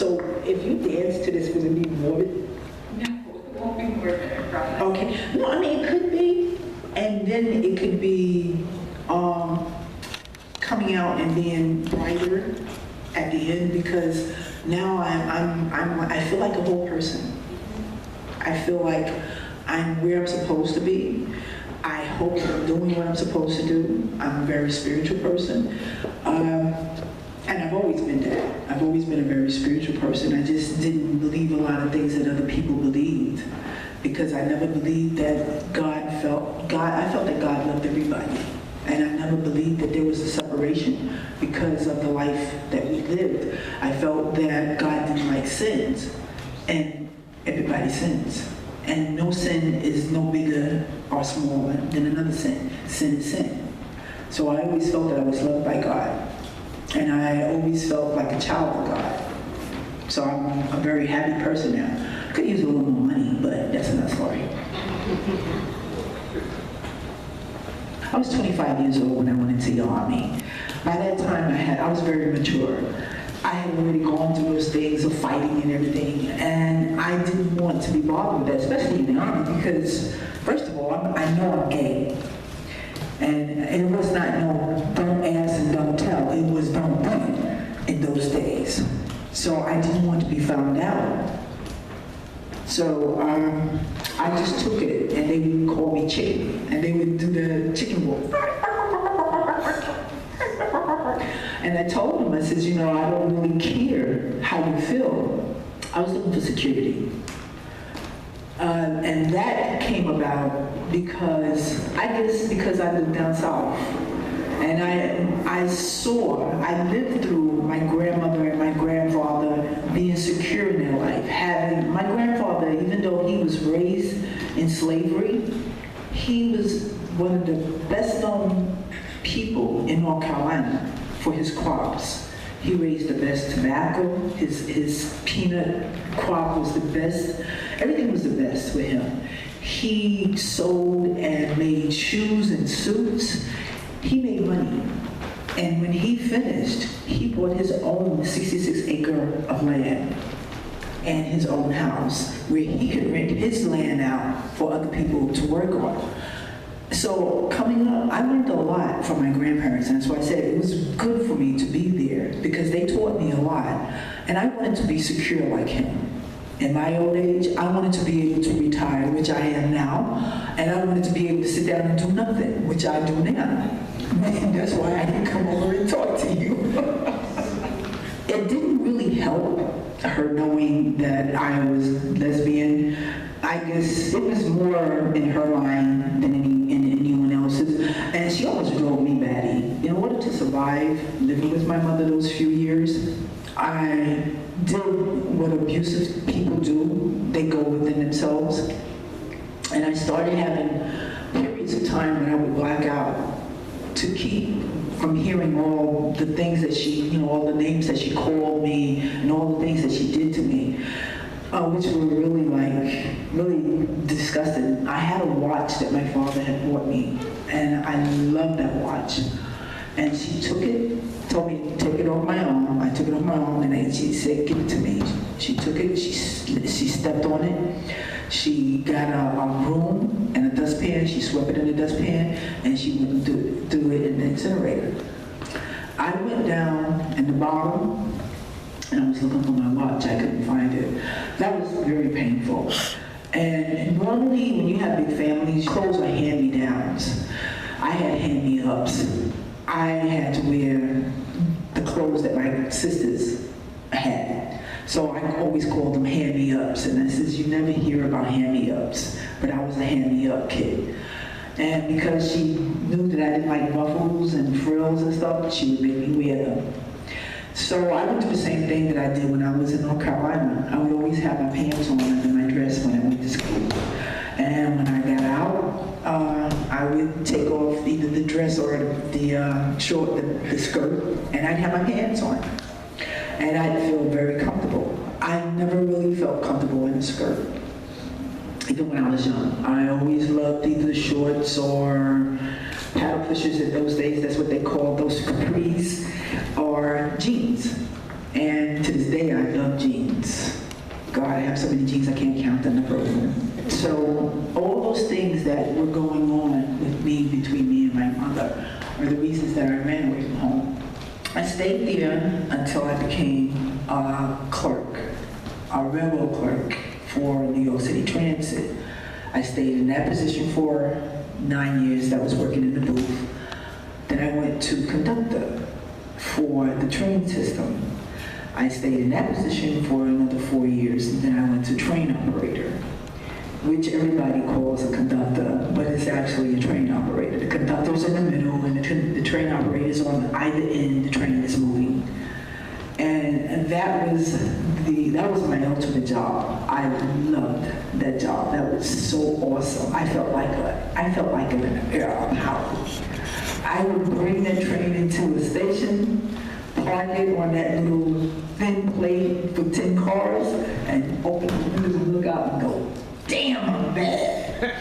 So if you dance to this, will it be morbid? No, it won't be morbid, I promise. Okay. No, I mean, it could be. And then it could be coming out and being brighter at the end, because now I feel like a whole person. I feel like I'm where I'm supposed to be. I hope that I'm doing what I'm supposed to do. I'm a very spiritual person. And I've always been that. I've always been a very spiritual person. I just didn't believe a lot of things that other people believed, because I never believed that I felt that God loved everybody. And I never believed that there was a separation because of the life that we lived. I felt that God didn't like sins, and everybody sins. And no sin is no bigger or smaller than another sin. Sin is sin. So I always felt that I was loved by God. And I always felt like a child of God. So I'm a very happy person now. I could use a little more money, but that's another story. I was 25 years old when I went into the Army. By that time, I was very mature. I had already gone through those things of fighting and everything, and I didn't want to be bothered with that, especially in the Army, because, first of all, I know I'm gay. And it was not no don't ask and don't tell. It was don't do in those days. So I didn't want to be found out. So I just took it, and they would call me chicken, and they would do the chicken walk. And I told them, I said, you know, I don't really care how you feel. I was looking for security. And that came about because I lived down south. And I lived through my grandmother and my grandfather being secure in their life. My grandfather, even though he was raised in slavery, he was one of the best known people in North Carolina for his crops. He raised the best tobacco, his peanut crop was the best, everything was the best with him. He sold and made shoes and suits. He made money. And when he finished, he bought his own 66 acre of land and his own house where he could rent his land out for other people to work on. So coming up, I learned a lot from my grandparents, and that's why I said it was good for me to be there, because they taught me a lot. And I wanted to be secure like him. In my old age, I wanted to be able to retire, which I am now, and I wanted to be able to sit down and do nothing, which I do now. And that's why I can come over and talk to you. It didn't really help her knowing that I was lesbian. I guess it was more in her line than in anyone else's. And she always drove me batty. In order to survive living with my mother those few years, I did what abusive people do. They go within themselves. And I started having periods of time when I would black out to keep from hearing all the things that she, all the names that she called me and all the things that she did to me, which were really disgusting. I had a watch that my father had bought me, and I loved that watch. And she took it, told me to take it off my arm. I took it off my arm, and then she said, give it to me. She took it, she stepped on it. She got a broom and a dustpan, she swept it in the dustpan, and she went and threw it in the incinerator. I went down in the bottom, and I was looking for my watch. I couldn't find it. That was very painful. And normally, when you have big families, clothes are hand-me-downs. I had hand-me-ups. I had to wear the clothes that my sisters had. So I always called them hand-me-ups. And I says, you never hear about hand-me-ups. But I was a hand-me-up kid. And because she knew that I didn't like ruffles and frills and stuff, she would make me wear them. So I would do the same thing that I did when I was in North Carolina. I would always have my pants on under my dress when I went to school. And when I got out, I would take off either the dress or the skirt, and I'd have my pants on. And I'd feel very comfortable. I never really felt comfortable in a skirt, even when I was young. I always loved either shorts or paddle pushers in those days. That's what they called those capris, or jeans. And to this day, I love jeans. God, I have so many jeans I can't count them in the program. So all those things that were going on with me, between me and my mother, are the reasons that I ran away from home. I stayed there until I became a clerk, a railroad clerk for New York City Transit. I stayed in that position for 9 years. That was working in the booth. Then I went to conductor for the train system. I stayed in that position for another 4 years, and then I went to train operator, which everybody calls a conductor, but it's actually a train operator. The conductor's in the middle, and the train operator's on either end. The train is moving, and that was my ultimate job. I loved that job. That was so awesome. I felt like in a house. I would bring that train into a station, park it on that little thin plate for 10 cars, and open the windows and look out and go, damn, I'm bad.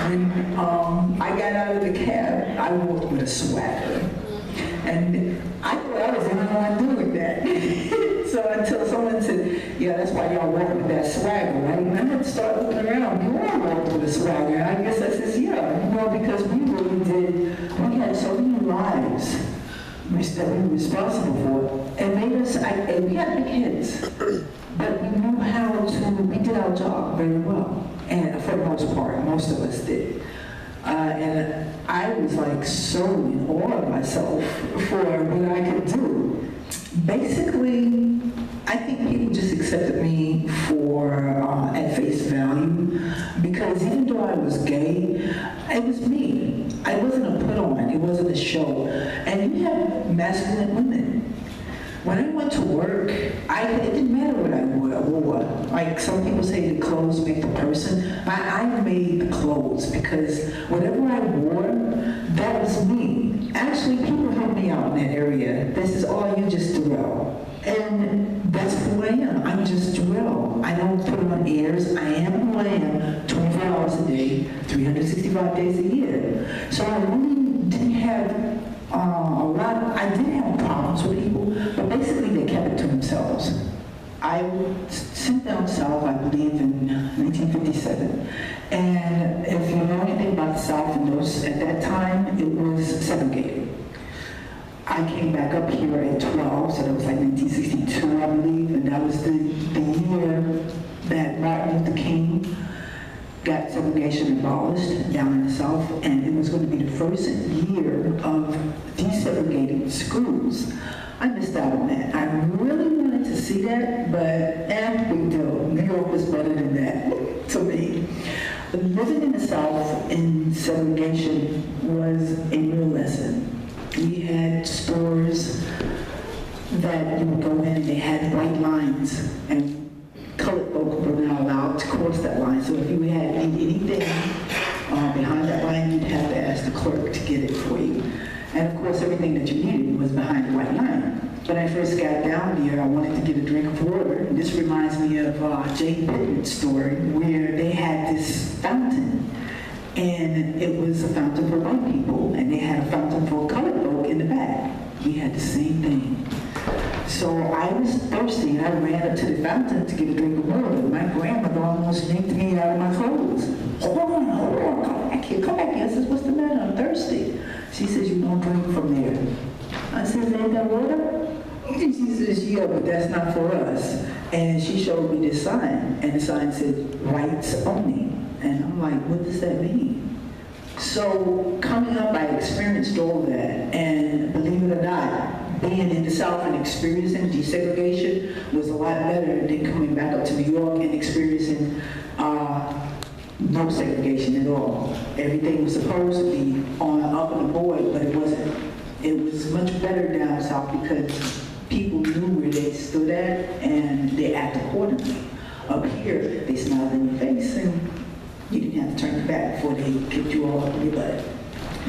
When I got out of the cab, I walked with a swagger. And I thought I was the only one doing that. So until someone said, yeah, that's why y'all walk with that swagger, right? And I had to start looking around. You all walked with a swagger. And I guess I said, yeah, because we had so many lives that we were responsible for. And we had big heads, but we did our job very well. And for the most part, most of us did. And I was like so in awe of myself for what I could do. Basically, I think people just accepted me at face value, because even though I was gay, it was me. I wasn't a put on, it wasn't a show. And you have masculine women. When I went to work, it didn't matter what I wore. Like some people say the clothes make the person. I made the clothes, because whatever I wore, that was me. Actually, people helped me out in that area. This is all you just Durrell. And that's who I am. I'm just Durrell. I don't put on airs. I am who I am, 24 hours a day, 365 days a year. So I really didn't have I did have problems with people, but basically they kept it to themselves. I sent down south, I believe, in 1957. And if you know anything about the South, at that time, it was segregated. I came back up here at 12, so that was like 1962, I believe, and that was the year that Martin Luther King got segregation abolished down in the South, and it was going to be the first year of desegregating schools. I missed out on that. I really wanted to see that, but big deal. New York was better than that to me. But living in the South in segregation was a real lesson. We had stores that you would go in and they had white lines, and colored folk were not allowed to cross that line. So if you had anything behind that line, you'd have to ask the clerk to get it for you. And of course, everything that you needed was behind the white line. When I first got down here, I wanted to get a drink of water. And this reminds me of Jane Pittman's story, where they had this fountain. And it was a fountain for white people, and they had a fountain for colored folk in the back. We had the same thing. So I was thirsty, and I ran up to the fountain to get a drink of water. My grandmother almost yanked me out of my clothes. Hold on, come back here, come back here. I said, what's the matter? I'm thirsty. She says, you don't drink from there. I said, ain't that water? And she says, yeah, but that's not for us. And she showed me this sign, and the sign said, whites only. And I'm like, what does that mean? So coming up, I experienced all that, and believe it or not, being in the South and experiencing desegregation was a lot better than coming back up to New York and experiencing no segregation at all. Everything was supposed to be up on the board, but it wasn't. It was much better down South because people knew where they stood at and they acted accordingly. Up here, they smiled in your face and you didn't have to turn your back before they kicked you all up in your butt.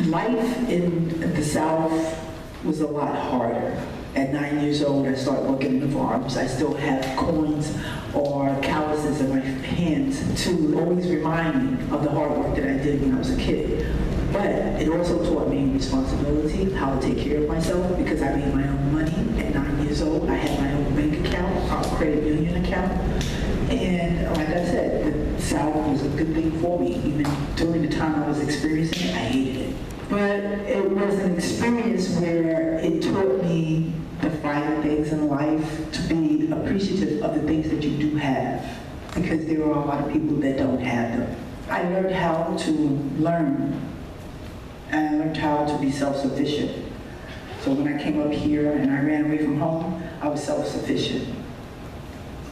Life in the South was a lot harder. At 9 years old, I started working in the farms. I still have coins or calluses in my hands to always remind me of the hard work that I did when I was a kid. But it also taught me responsibility, how to take care of myself, because I made my own money at 9 years old. I had my own bank credit union account. And like I said, the South was a good thing for me. Even during the time I was experiencing it, I hated it. But it was an experience where it taught me the finer things in life, to be appreciative of the things that you do have, because there are a lot of people that don't have them. I learned how to learn, and I learned how to be self-sufficient. So when I came up here and I ran away from home, I was self-sufficient.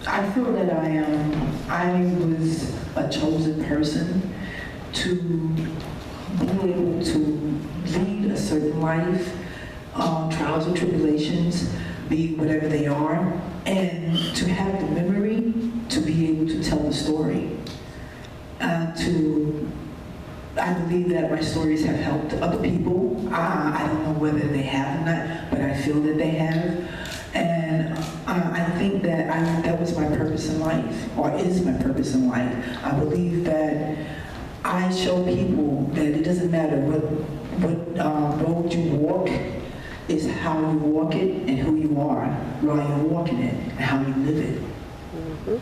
I feel that I was a chosen person to be able to lead a certain life, trials and tribulations, be whatever they are, and to have the memory to be able to tell the story. I believe that my stories have helped other people. I don't know whether they have or not, but I feel that they have. And I think that that was my purpose in life, or is my purpose in life. I believe that I show people that it doesn't matter what road you walk, is how you walk it and who you are while you're walking it and how you live it.